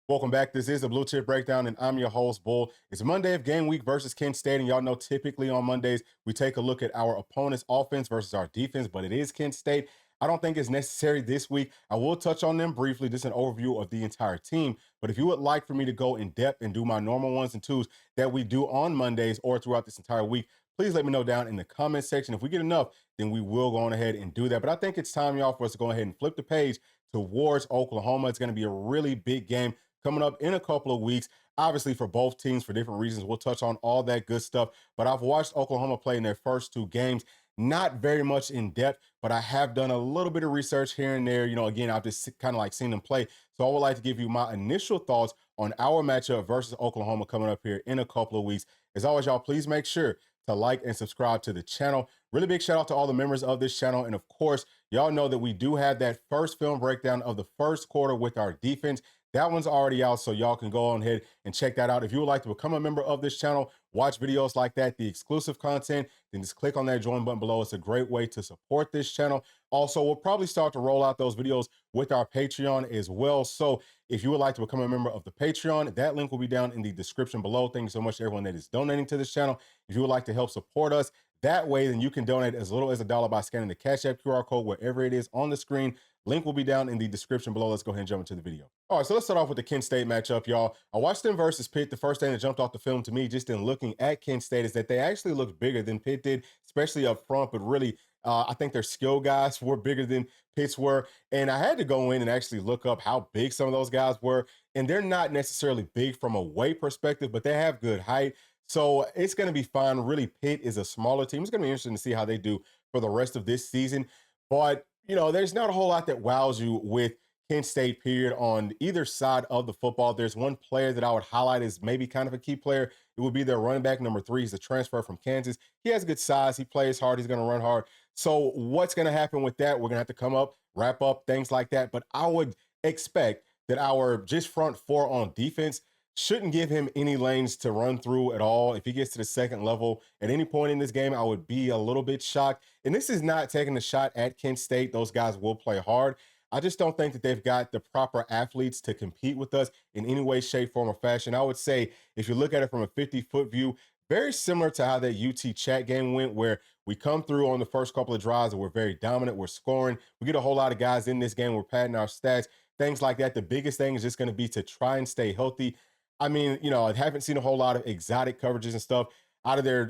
Welcome back. This is the Bluechip Breakdown, and I'm your host, Bull. It's Monday of game week versus Kent State, and y'all know typically on Mondays we take a look at our opponent's offense versus our defense, but it is Kent State. I don't think it's necessary this week. I will touch on them briefly, just an overview of the entire team. But if you would like for me to go in depth and do my normal ones and twos that we do on Mondays or throughout this entire week, please let me know down in the comment section. If we get enough, then we will go on ahead and do that. But I think it's time, y'all, for us to go ahead and flip the page towards Oklahoma. It's going to be a really big game coming up in a couple of weeks. Obviously, for both teams, for different reasons. We'll touch on all that good stuff. But I've watched Oklahoma play in their first two games. Not very much in depth, but I have done a little bit of research here and there. Again, I've just kind of like seen them play. So I would like to give you my initial thoughts on our matchup versus Oklahoma coming up here in a couple of weeks. As always, y'all, please make sure to like and subscribe to the channel. Really big shout out to all the members of this channel. And of course, y'all know that we do have that first film breakdown of the first quarter with our defense. That one's already out, so y'all can go on ahead and check that out. If you would like to become a member of this channel, watch videos like that, the exclusive content, then just click on that join button below. It's a great way to support this channel. Also, we'll probably start to roll out those videos with our Patreon as well. So if you would like to become a member of the Patreon, that link will be down in the description below. Thank you so much to everyone that is donating to this channel. If you would like to help support us that way, then you can donate as little as $1 by scanning the Cash App QR code wherever it is on the screen. Link will be down in the description below. Let's go ahead and jump into the video. All right, so let's start off with the Kent State matchup, y'all. I watched them versus Pitt. The first thing that jumped off the film to me, just in looking at Kent State, is that they actually looked bigger than Pitt did, especially up front. But really, I think their skill guys were bigger than Pitt's were. And I had to go in and actually look up how big some of those guys were. And they're not necessarily big from a weight perspective, but they have good height. So it's going to be fun. Really, Pitt is a smaller team. It's going to be interesting to see how they do for the rest of this season. But there's not a whole lot that wows you with Kent State, period, on either side of the football. There's one player that I would highlight as maybe kind of a key player. It would be their running back, number 3. He's a transfer from Kansas. He has good size. He plays hard. He's going to run hard. So what's going to happen with that? We're going to have to come up, wrap up, things like that. But I would expect that our just front four on defense shouldn't give him any lanes to run through at all. If he gets to the second level at any point in this game, I would be a little bit shocked. And this is not taking a shot at Kent State. Those guys will play hard. I just don't think that they've got the proper athletes to compete with us in any way, shape, form, or fashion. I would say if you look at it from a 50-foot view, very similar to how that UT Chat game went, where we come through on the first couple of drives and we're very dominant. We're scoring. We get a whole lot of guys in this game. We're padding our stats, things like that. The biggest thing is just going to be to try and stay healthy. I mean, I haven't seen a whole lot of exotic coverages and stuff out of their,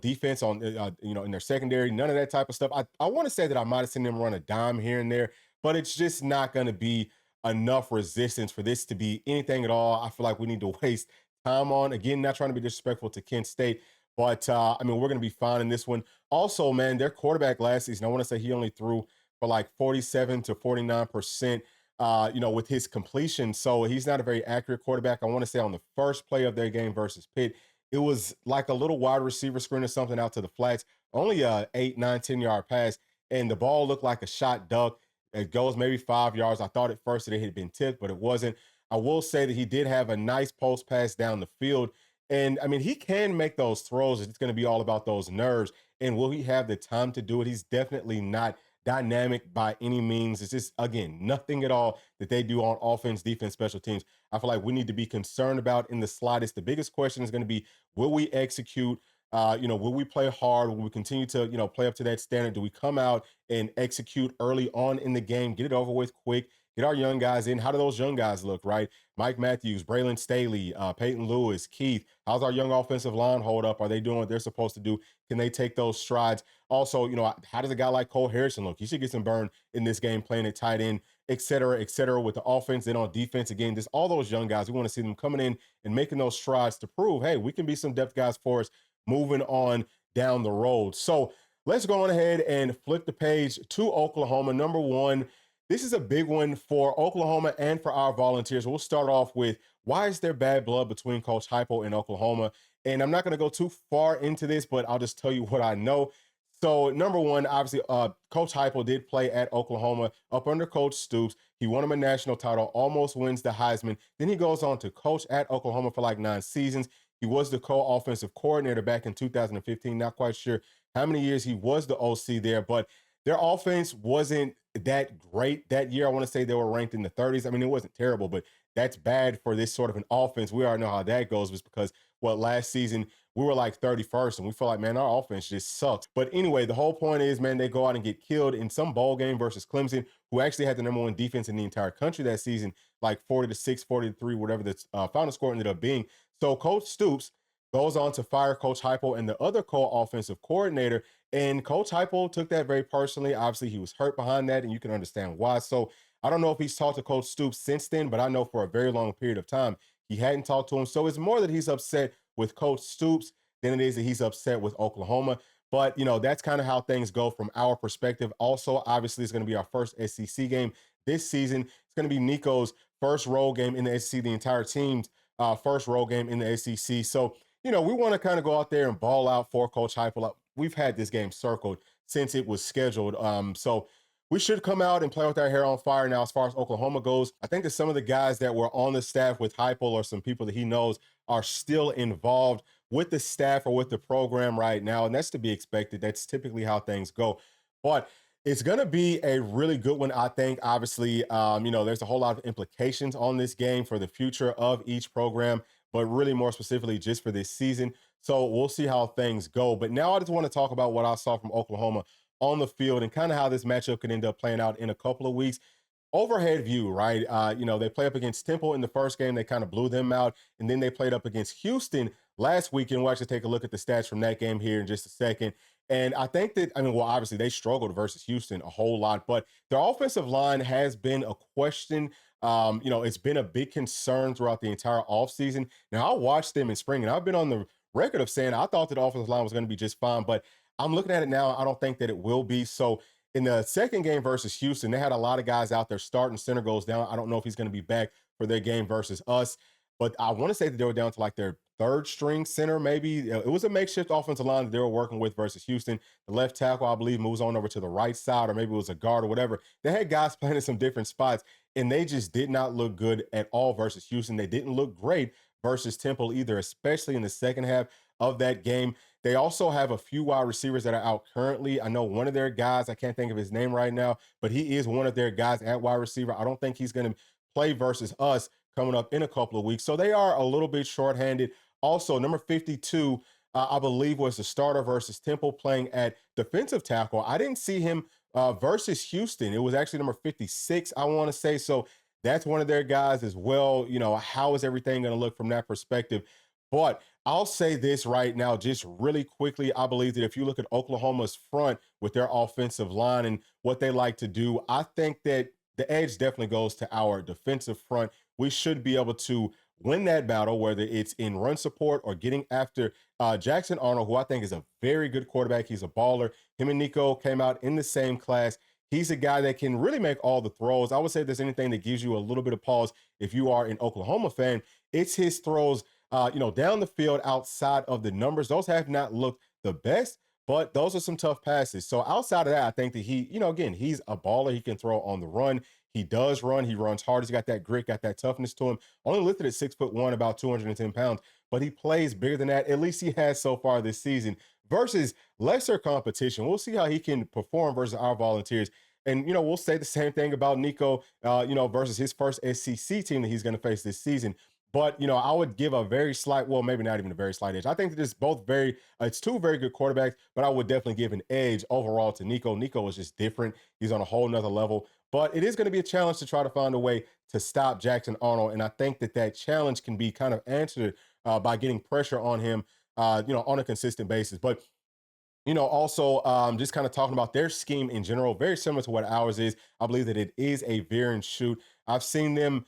defense on, in their secondary, none of that type of stuff. I want to say that I might have seen them run a dime here and there, but it's just not going to be enough resistance for this to be anything at all. I feel like we need to waste time on. Again, not trying to be disrespectful to Kent State, but, we're going to be fine in this one. Also, man, their quarterback last season, I want to say he only threw for like 47 to 49%. With his completion. So he's not a very accurate quarterback. I want to say on the first play of their game versus Pitt, it was like a little wide receiver screen or something out to the flats, only a 8, 9, 10-yard pass, and the ball looked like a shot duck. It goes maybe 5 yards. I thought at first that it had been tipped, but it wasn't. I will say that he did have a nice post pass down the field. And I mean, he can make those throws. It's going to be all about those nerves. And will he have the time to do it? He's definitely not dynamic by any means. It's just, again, nothing at all that they do on offense, defense, special teams. I feel like we need to be concerned about in the slightest. The biggest question is going to be, will we execute? Will we play hard? Will we continue to, play up to that standard? Do we come out and execute early on in the game, get it over with quick, get our young guys in? How do those young guys look, right? Mike Matthews, Braylon Staley, Peyton Lewis, Keith. How's our young offensive line hold up? Are they doing what they're supposed to do? Can they take those strides? Also, how does a guy like Cole Harrison look? He should get some burn in this game playing at tight end, et cetera, with the offense and on defense. Again, just all those young guys. We want to see them coming in and making those strides to prove, hey, we can be some depth guys for us moving on down the road. So let's go on ahead and flip the page to Oklahoma. Number one, this is a big one for Oklahoma and for our Volunteers. We'll start off with, why is there bad blood between Coach Heupel and Oklahoma? And I'm not going to go too far into this, but I'll just tell you what I know. So number one, obviously, Coach Heupel did play at Oklahoma up under Coach Stoops. He won him a national title, almost wins the Heisman. Then he goes on to coach at Oklahoma for like 9 seasons. He was the co-offensive coordinator back in 2015. Not quite sure how many years he was the OC there, but their offense wasn't that great that year. I want to say they were ranked in the 30s. I mean, it wasn't terrible, but that's bad for this sort of an offense. We already know how that goes, was because last season we were like 31st, and we feel like, man, our offense just sucks. But anyway, the whole point is, man, they go out and get killed in some bowl game versus Clemson, who actually had the number one defense in the entire country that season, like 40-6, 40-3, whatever the final score ended up being. So Coach Stoops goes on to fire Coach Heupel and the other co-offensive coordinator. And Coach Heupel took that very personally. Obviously, he was hurt behind that, and you can understand why. So I don't know if he's talked to Coach Stoops since then, but I know for a very long period of time, he hadn't talked to him. So it's more that he's upset with Coach Stoops than it is that he's upset with Oklahoma. But, that's kind of how things go from our perspective. Also, obviously, it's going to be our first SEC game this season. It's going to be Nico's first road game in the SEC, the entire team's first road game in the SEC. So, we want to kind of go out there and ball out for Coach Heupel. We've had this game circled since it was scheduled. So we should come out and play with our hair on fire. Now, as far as Oklahoma goes, I think that some of the guys that were on the staff with Heupel or some people that he knows are still involved with the staff or with the program right now. And that's to be expected. That's typically how things go. But it's going to be a really good one, I think. Obviously, there's a whole lot of implications on this game for the future of each program, but really more specifically just for this season. So we'll see how things go. But now I just want to talk about what I saw from Oklahoma on the field and kind of how this matchup could end up playing out in a couple of weeks. Overhead view, right? They play up against Temple in the first game. They kind of blew them out. And then they played up against Houston last weekend. We'll actually take a look at the stats from that game here in just a second. And I think that, obviously they struggled versus Houston a whole lot, but their offensive line has been a question. It's been a big concern throughout the entire offseason. Now, I watched them in spring, and I've been on the record of saying I thought that the offensive line was going to be just fine, but I'm looking at it now. I don't think that it will be. So in the second game versus Houston, they had a lot of guys out there starting. Center goes down. I don't know if he's going to be back for their game versus us, but I want to say that they were down to like their third string center, maybe. It was a makeshift offensive line that they were working with versus Houston. The left tackle, I believe, moves on over to the right side, or maybe it was a guard or whatever. They had guys playing in some different spots, and they just did not look good at all versus Houston. They didn't look great versus Temple either, especially in the second half of that game. They also have a few wide receivers that are out currently. I know one of their guys, I can't think of his name right now, but he is one of their guys at wide receiver. I don't think he's going to play versus us coming up in a couple of weeks. So they are a little bit shorthanded. Also, number 52, I believe, was the starter versus Temple playing at defensive tackle. I didn't see him versus Houston. It was actually number 56, I want to say. So that's one of their guys as well. How is everything going to look from that perspective? But I'll say this right now, just really quickly. I believe that if you look at Oklahoma's front with their offensive line and what they like to do, I think that the edge definitely goes to our defensive front. We should be able to win that battle, whether it's in run support or getting after Jackson Arnold, who I think is a very good quarterback. He's a baller. Him and Nico came out in the same class. He's a guy that can really make all the throws. I would say if there's anything that gives you a little bit of pause if you are an Oklahoma fan, it's his throws, down the field outside of the numbers. Those have not looked the best, but those are some tough passes. So outside of that, I think that he, again, he's a baller. He can throw on the run. He does run. He runs hard. He's got that grit, got that toughness to him. Only lifted at 6'1", about 210 pounds, but he plays bigger than that. At least he has so far this season versus lesser competition. We'll see how he can perform versus our Volunteers. And, we'll say the same thing about Nico, versus his first SEC team that he's going to face this season. But, I would give a very slight, well, maybe not even a very slight edge. I think that it's both it's two very good quarterbacks, but I would definitely give an edge overall to Nico. Nico is just different. He's on a whole nother level. But it is going to be a challenge to try to find a way to stop Jackson Arnold. And I think that challenge can be kind of answered by getting pressure on him, on a consistent basis. But also just kind of talking about their scheme in general, very similar to what ours is. I believe that it is a veer and shoot. I've seen them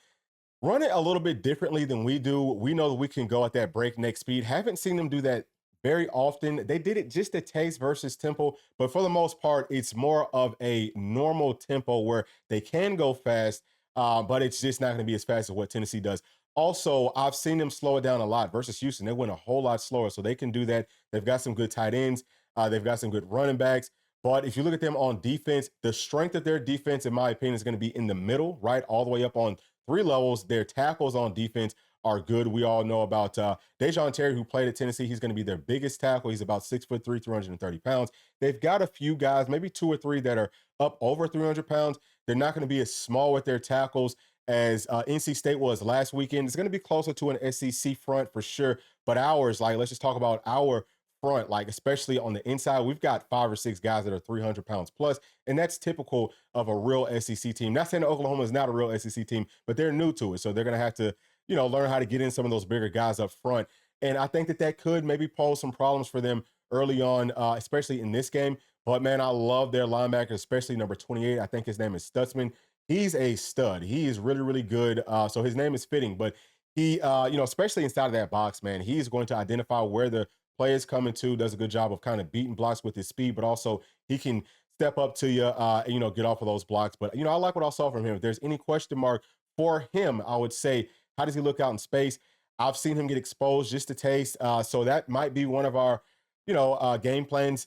run it a little bit differently than we do. We know that we can go at that breakneck speed. Haven't seen them do that very often. They did it just a taste versus Temple, but for the most part, it's more of a normal tempo where they can go fast, but it's just not going to be as fast as what Tennessee does. Also, I've seen them slow it down a lot versus Houston. They went a whole lot slower, so they can do that. They've got some good tight ends. They've got some good running backs. But if you look at them on defense, the strength of their defense, in my opinion, is going to be in the middle, right? All the way up on 3 levels. Their tackles on defense are good. We all know about Dejon Terry, who played at Tennessee. He's going to be their biggest tackle. He's about 6'3", 330 pounds. They've got a few guys, maybe 2 or 3 that are up over 300 pounds. They're not going to be as small with their tackles as NC State was last weekend. It's going to be closer to an SEC front for sure. But ours, like, let's just talk about our front, like, especially on the inside, we've got 5 or 6 guys that are 300 pounds plus, and that's typical of a real SEC team. Not saying that Oklahoma is not a real SEC team, but they're new to it. So they're going to have to, learn how to get in some of those bigger guys up front. And I think that that could maybe pose some problems for them early on, especially in this game. But man, I love their linebacker, especially number 28. I think his name is Stutzman. He's a stud. He is really, really good. So his name is fitting, but he, especially inside of that box, man, he's going to identify where the play is coming to, does a good job of kind of beating blocks with his speed, but also he can step up to you, and, get off of those blocks. But, I like what I saw from him. If there's any question mark for him, I would say, how does he look out in space? I've seen him get exposed just a taste. So that might be one of our, game plans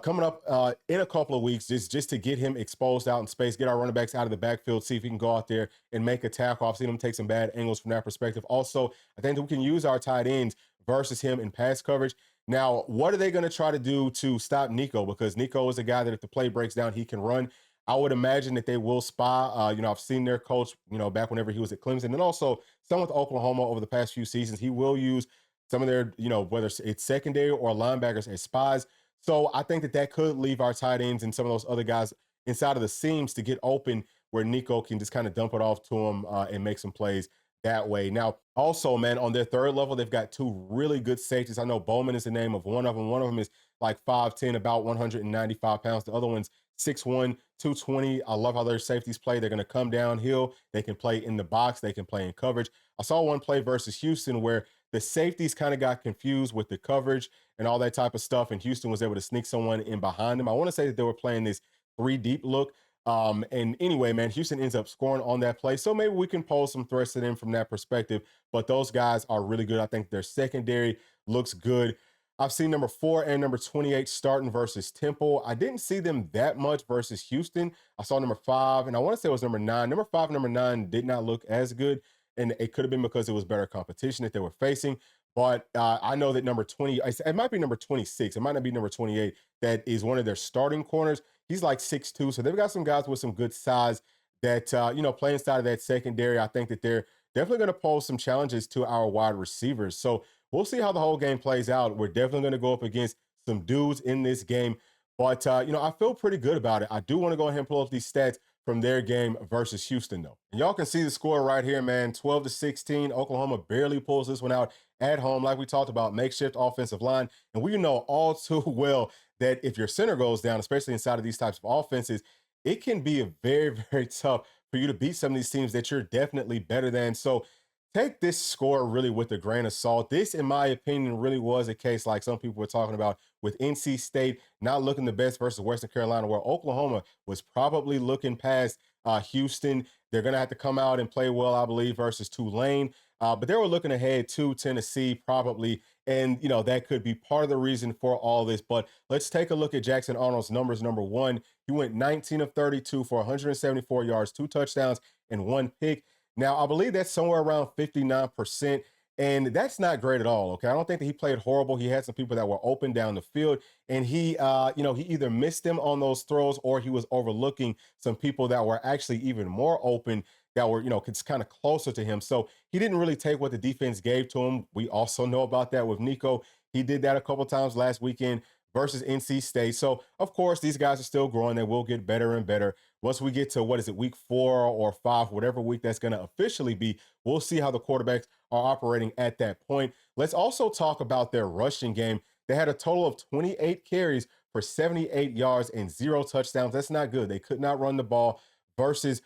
coming up in a couple of weeks, just to get him exposed out in space, get our running backs out of the backfield, see if he can go out there and make a tackle. I've seen him take some bad angles from that perspective. Also, I think that we can use our tight ends versus him in pass coverage. Now, what are they going to try to do to stop Nico? Because Nico is a guy that if the play breaks down, he can run. I would imagine that they will spy. I've seen their coach, back whenever he was at Clemson, and also some with Oklahoma over the past few seasons. He will use some of their, whether it's secondary or linebackers as spies. So I think that that could leave our tight ends and some of those other guys inside of the seams to get open where Nico can just kind of dump it off to him and make some plays that way. Now, also, man, on their third level, they've got 2 really good safeties. I know Bowman is the name of one of them. One of them is like 5'10", about 195 pounds. The other one's 6'1", 220. I love how their safeties play. They're going to come downhill. They can play in the box. They can play in coverage. I saw one play versus Houston where the safeties kind of got confused with the coverage and all that type of stuff, and Houston was able to sneak someone in behind them. I want to say that they were playing this 3 deep look. And anyway, man, Houston ends up scoring on that play. So maybe we can pose some threats to them from that perspective. But those guys are really good. I think their secondary looks good. I've seen number 4 and number 28 starting versus Temple. I didn't see them that much versus Houston. I saw number 5, and I want to say it was number 9. Number 5 and number 9 did not look as good, and it could have been because it was better competition that they were facing. But I know that number 20, it might be number 26. It might not be number 28. That is one of their starting corners. He's like 6'2", so they've got some guys with some good size that, play inside of that secondary. I think that they're definitely going to pose some challenges to our wide receivers. So we'll see how the whole game plays out. We're definitely going to go up against some dudes in this game. But, I feel pretty good about it. I do want to go ahead and pull up these stats from their game versus Houston, though. And y'all can see the score right here, man. 12-16. Oklahoma barely pulls this one out at home. Like we talked about, makeshift offensive line. And we know all too well that if your center goes down, especially inside of these types of offenses, it can be a very, very tough for you to beat some of these teams that you're definitely better than. So take this score really with a grain of salt. This, in my opinion, really was a case like some people were talking about with NC State not looking the best versus Western Carolina, where Oklahoma was probably looking past Houston. They're going to have to come out and play well, I believe, versus Tulane. But they were looking ahead to Tennessee probably. And, that could be part of the reason for all this. But let's take a look at Jackson Arnold's numbers. Number 1, he went 19 of 32 for 174 yards, 2 touchdowns, and 1 pick. Now, I believe that's somewhere around 59%, and that's not great at all, okay? I don't think that he played horrible. He had some people that were open down the field, and he either missed them on those throws or he was overlooking some people that were actually even more open that were, kind of closer to him. So he didn't really take what the defense gave to him. We also know about that with Nico. He did that a couple times last weekend versus NC State. So, of course, these guys are still growing. They will get better and better. Once we get to, week 4 or 5, whatever week that's going to officially be, we'll see how the quarterbacks are operating at that point. Let's also talk about their rushing game. They had a total of 28 carries for 78 yards and 0 touchdowns. That's not good. They could not run the ball versus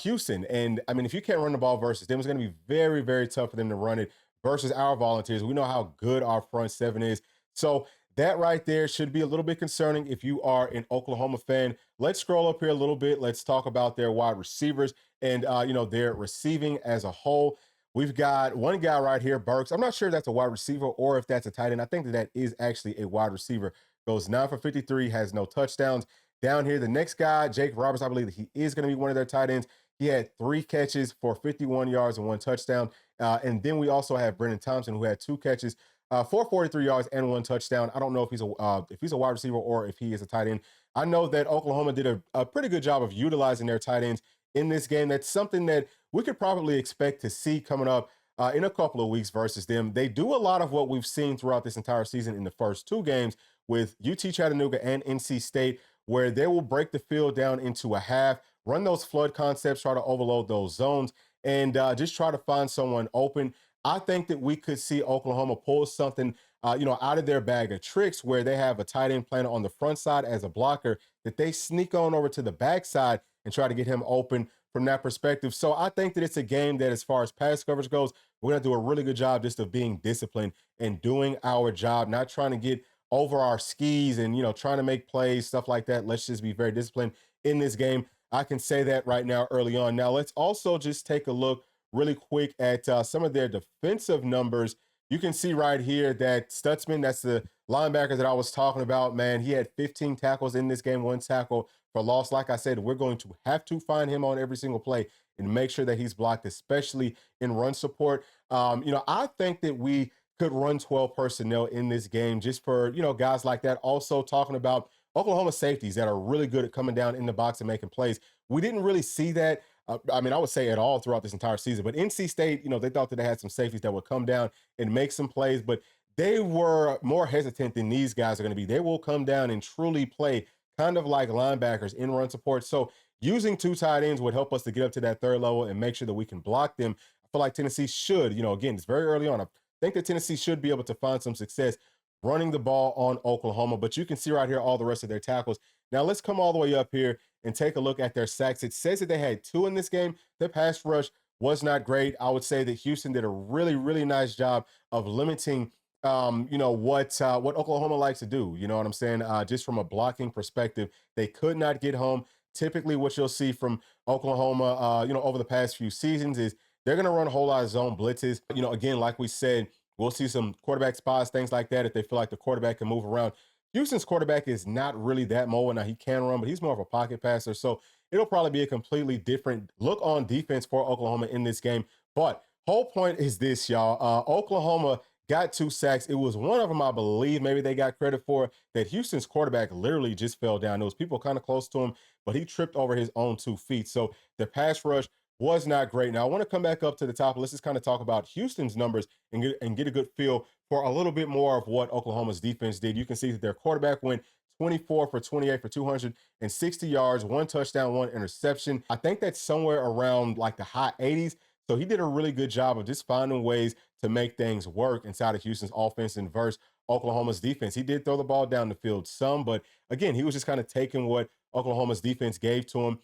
Houston. And, I mean, if you can't run the ball versus them, it's going to be very, very tough for them to run it versus our Volunteers. We know how good our front 7 is. So that right there should be a little bit concerning if you are an Oklahoma fan. Let's scroll up here a little bit. Let's talk about their wide receivers and, their receiving as a whole. We've got one guy right here, Burks. I'm not sure if that's a wide receiver or if that's a tight end. I think that is actually a wide receiver. Goes 9 for 53, has no touchdowns. Down here, the next guy, Jake Roberts, I believe that he is going to be one of their tight ends. He had 3 catches for 51 yards and 1 touchdown. And then we also have Brendan Thompson, who had 2 catches for 43 yards and 1 touchdown. I don't know if he's a wide receiver or if he is a tight end. I know that Oklahoma did a pretty good job of utilizing their tight ends in this game. That's something that we could probably expect to see coming up in a couple of weeks versus them. They do a lot of what we've seen throughout this entire season in the first two games with UT Chattanooga and NC State, where they will break the field down into a half, run those flood concepts, try to overload those zones, and just try to find someone open. I think that we could see Oklahoma pull something, out of their bag of tricks where they have a tight end planted on the front side as a blocker that they sneak on over to the backside and try to get him open from that perspective. So I think that it's a game that, as far as pass coverage goes, we're going to do a really good job just of being disciplined and doing our job, not trying to get over our skis and, trying to make plays, stuff like that. Let's just be very disciplined in this game. I can say that right now early on. Now, let's also just take a look really quick at some of their defensive numbers. You can see right here that Stutzman, that's the linebacker that I was talking about, man, he had 15 tackles in this game, 1 tackle for loss. Like I said, we're going to have to find him on every single play and make sure that he's blocked, especially in run support. I think that we could run 12 personnel in this game just for, guys like that. Also talking about Oklahoma safeties that are really good at coming down in the box and making plays. We didn't really see that. I would say at all throughout this entire season. But NC State, they thought that they had some safeties that would come down and make some plays, but they were more hesitant than these guys are going to be. They will come down and truly play kind of like linebackers in run support. So using 2 tight ends would help us to get up to that third level and make sure that we can block them. I feel like Tennessee should, again, it's very early on. I think that Tennessee should be able to find some success running the ball on Oklahoma, but you can see right here all the rest of their tackles. Now let's come all the way up here and take a look at their sacks. It says that they had 2 in this game. Their pass rush was not great. I would say that Houston did a really, really nice job of limiting, what Oklahoma likes to do. You know what I'm saying? Just from a blocking perspective, they could not get home. Typically, what you'll see from Oklahoma, over the past few seasons is they're going to run a whole lot of zone blitzes. Again, like we said, we'll see some quarterback spots, things like that, if they feel like the quarterback can move around. Houston's quarterback is not really that mobile. Now, he can run, but he's more of a pocket passer. So it'll probably be a completely different look on defense for Oklahoma in this game. But whole point is this, y'all. Oklahoma got 2 sacks. It was one of them, I believe, maybe they got credit for, that Houston's quarterback literally just fell down. There was people kind of close to him, but he tripped over his own 2 feet. So the pass rush was not great. Now, I want to come back up to the top. Let's just kind of talk about Houston's numbers and get a good feel for a little bit more of what Oklahoma's defense did. You can see that their quarterback went 24 for 28 for 260 yards, 1 touchdown, 1 interception. I think that's somewhere around like the high 80s. So he did a really good job of just finding ways to make things work inside of Houston's offense and versus Oklahoma's defense. He did throw the ball down the field some, but again, he was just kind of taking what Oklahoma's defense gave to him.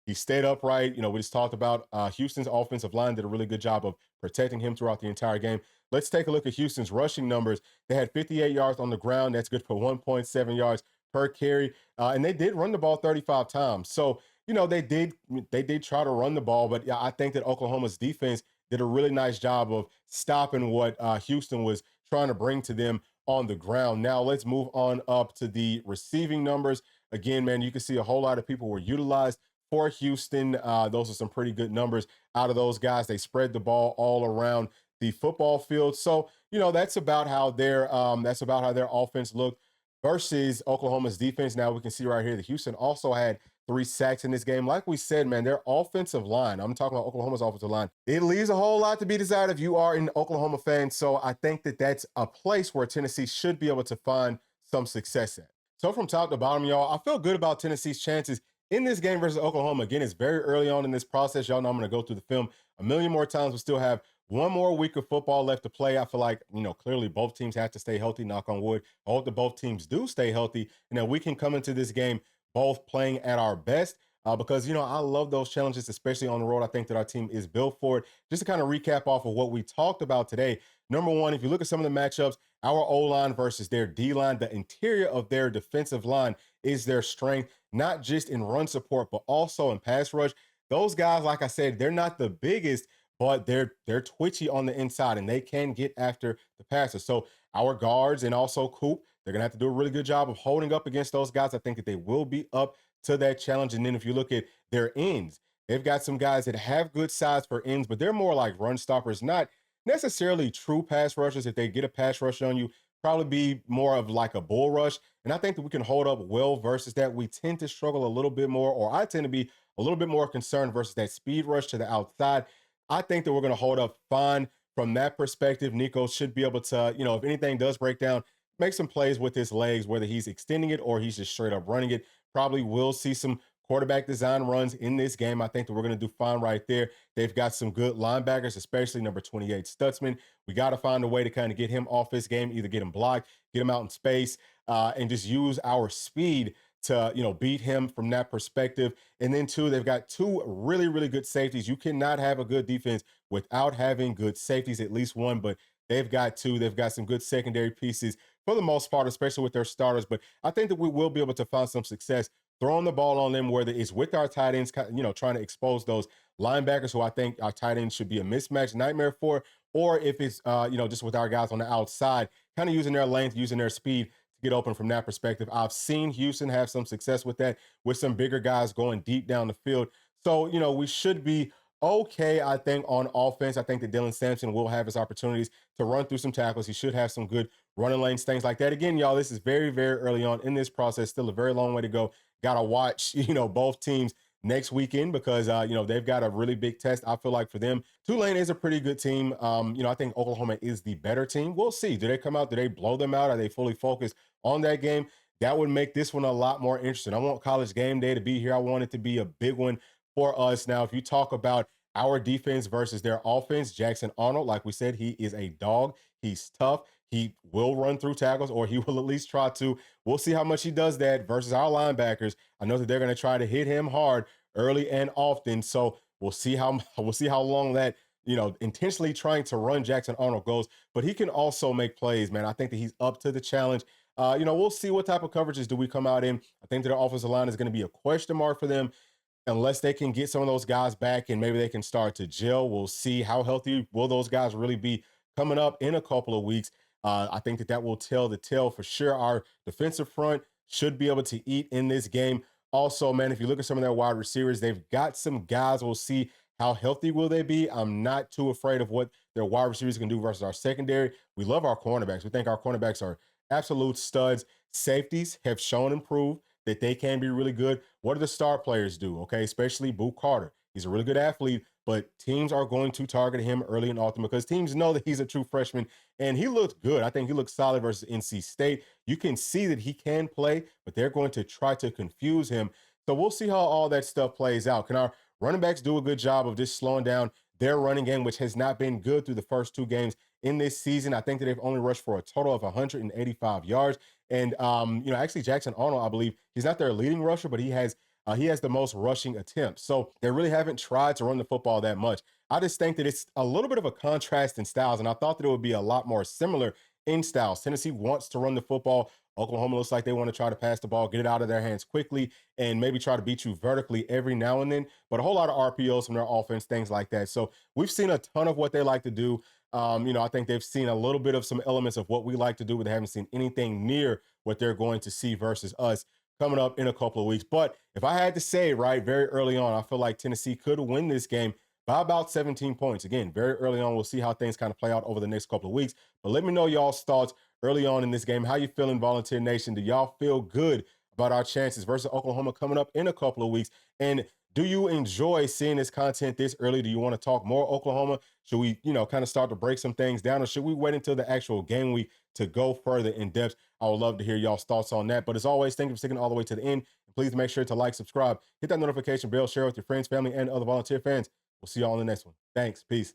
He stayed upright. We just talked about Houston's offensive line did a really good job of protecting him throughout the entire game. Let's take a look at Houston's rushing numbers. They had 58 yards on the ground. That's good for 1.7 yards per carry. And they did run the ball 35 times. So, they did try to run the ball, but yeah, I think that Oklahoma's defense did a really nice job of stopping what Houston was trying to bring to them on the ground. Now let's move on up to the receiving numbers. Again, man, you can see a whole lot of people were utilized for Houston. Those are some pretty good numbers out of those guys. They spread the ball all around the football field. So, that's about how their offense looked versus Oklahoma's defense. Now we can see right here that Houston also had 3 sacks in this game. Like we said, man, their offensive line, I'm talking about Oklahoma's offensive line, it leaves a whole lot to be desired if you are an Oklahoma fan. So I think that that's a place where Tennessee should be able to find some success at. So from top to bottom, y'all, I feel good about Tennessee's chances in this game versus Oklahoma. Again, it's very early on in this process. Y'all know I'm going to go through the film a million more times. We still have 1 more week of football left to play. I feel like, clearly both teams have to stay healthy, knock on wood. I hope that both teams do stay healthy and that we can come into this game both playing at our best because, I love those challenges, especially on the road. I think that our team is built for it. Just to kind of recap off of what we talked about today. Number one, if you look at some of the matchups, our O-line versus their D-line, the interior of their defensive line is their strength, not just in run support, but also in pass rush. Those guys, like I said, they're not the biggest, but they're twitchy on the inside and they can get after the passer. So our guards and also Coop, they're going to have to do a really good job of holding up against those guys. I think that they will be up to that challenge. And then if you look at their ends, they've got some guys that have good size for ends, but they're more like run stoppers, not necessarily true pass rushers. If they get a pass rush on you, probably be more of like a bull rush. And I think that we can hold up well versus that. We tend to struggle a little bit more, or I tend to be a little bit more concerned versus that speed rush to the outside. I think that we're going to hold up fine from that perspective. Nico should be able to, if anything does break down, make some plays with his legs, whether he's extending it or he's just straight up running it. Probably will see some quarterback design runs in this game. I think that we're going to do fine right there. They've got some good linebackers, especially number 28 Stutzman. We got to find a way to kind of get him off his game, either get him blocked, get him out in space, and just use our speed to beat him from that perspective. And then two, they've got two really really good safeties. You cannot have a good defense without having good safeties, at least one. But they've got two. They've got some good secondary pieces for the most part, especially with their starters. But I think that we will be able to find some success throwing the ball on them, whether it's with our tight ends, trying to expose those linebackers who I think our tight ends should be a mismatch nightmare for, or if it's just with our guys on the outside, kind of using their length, using their speed to get open from that perspective. I've seen Houston have some success with that, with some bigger guys going deep down the field. So, we should be okay, I think, on offense. I think that Dylan Sampson will have his opportunities to run through some tackles. He should have some good running lanes, things like that. Again, y'all, this is very, very early on in this process. Still a very long way to go. Got to watch, both teams next weekend because, they've got a really big test. I feel like for them, Tulane is a pretty good team. I think Oklahoma is the better team. We'll see. Do they come out? Do they blow them out? Are they fully focused on that game? That would make this one a lot more interesting. I want College Game Day to be here. I want it to be a big one for us. Now, if you talk about our defense versus their offense, Jackson Arnold, like we said, he is a dog. He's tough. He will run through tackles, or he will at least try to. We'll see how much he does that versus our linebackers. I know that they're going to try to hit him hard early and often. So we'll see how long that intentionally trying to run Jackson Arnold goes. But he can also make plays, man. I think that he's up to the challenge. We'll see what type of coverages do we come out in. I think that their offensive line is going to be a question mark for them unless they can get some of those guys back and maybe they can start to gel. We'll see how healthy will those guys really be coming up in a couple of weeks. I think that will tell the tale for sure. Our defensive front should be able to eat in this game. Also, man, if you look at some of their wide receivers, they've got some guys. We'll see how healthy will they be. I'm not too afraid of what their wide receivers can do versus our secondary. We love our cornerbacks. We think our cornerbacks are absolute studs. Safeties have shown improved that they can be really good. What do the star players do? Okay, especially Boo Carter. He's a really good athlete, but teams are going to target him early and often because teams know that he's a true freshman, and he looked good. I think he looked solid versus NC State. You can see that he can play, but they're going to try to confuse him. So we'll see how all that stuff plays out. Can our running backs do a good job of just slowing down their running game, which has not been good through the first two games in this season? I think that they've only rushed for a total of 185 yards. And actually Jackson Arnold, I believe he's not their leading rusher, but he has the most rushing attempts. So they really haven't tried to run the football that much. I just think that it's a little bit of a contrast in styles, and I thought that it would be a lot more similar in styles. Tennessee wants to run the football. Oklahoma looks like they want to try to pass the ball, get it out of their hands quickly, and maybe try to beat you vertically every now and then. But a whole lot of RPOs from their offense, things like that. So we've seen a ton of what they like to do. I think they've seen a little bit of some elements of what we like to do, but they haven't seen anything near what they're going to see versus us coming up in a couple of weeks. But if I had to say, right, very early on, I feel like Tennessee could win this game by about 17 points. Again, very early on. We'll see how things kind of play out over the next couple of weeks. But let me know y'all's thoughts early on in this game. How you feeling, Volunteer Nation? Do y'all feel good about our chances versus Oklahoma coming up in a couple of weeks? And do you enjoy seeing this content this early? Do you want to talk more Oklahoma? Should we, kind of start to break some things down, or should we wait until the actual game week to go further in depth? I would love to hear y'all's thoughts on that. But as always, thank you for sticking all the way to the end. And please make sure to like, subscribe, hit that notification bell, share with your friends, family, and other volunteer fans. We'll see y'all on the next one. Thanks. Peace.